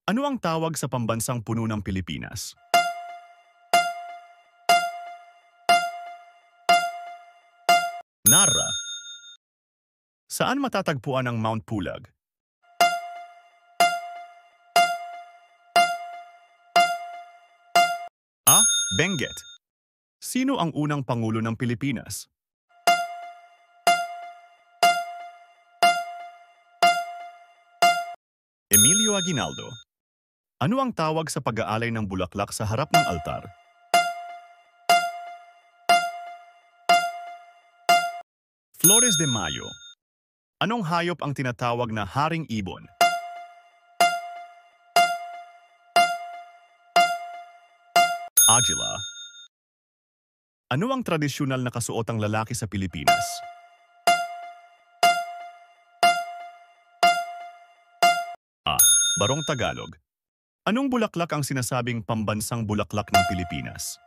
Ano ang tawag sa pambansang puno ng Pilipinas? Nara. Saan matatagpuan ang Mount Pulag? A. Benguet. Sino ang unang pangulo ng Pilipinas? Emilio Aguinaldo. Ano ang tawag sa pag-aalay ng bulaklak sa harap ng altar? Flores de Mayo. Anong hayop ang tinatawag na haring ibon? Agila. Ano ang tradisyonal na kasuotang lalaki sa Pilipinas? A. Barong Tagalog. Anong bulaklak ang sinasabing pambansang bulaklak ng Pilipinas?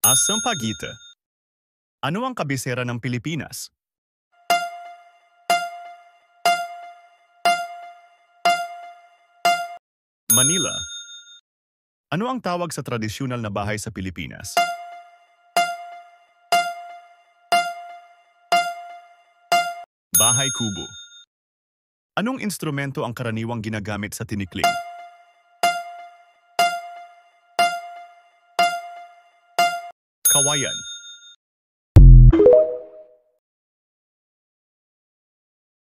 A. Sampaguita. Ano ang kabisera ng Pilipinas? Manila. Ano ang tawag sa tradisyonal na bahay sa Pilipinas? Bahay kubo. Anong instrumento ang karaniwang ginagamit sa tinikling? Kawayan.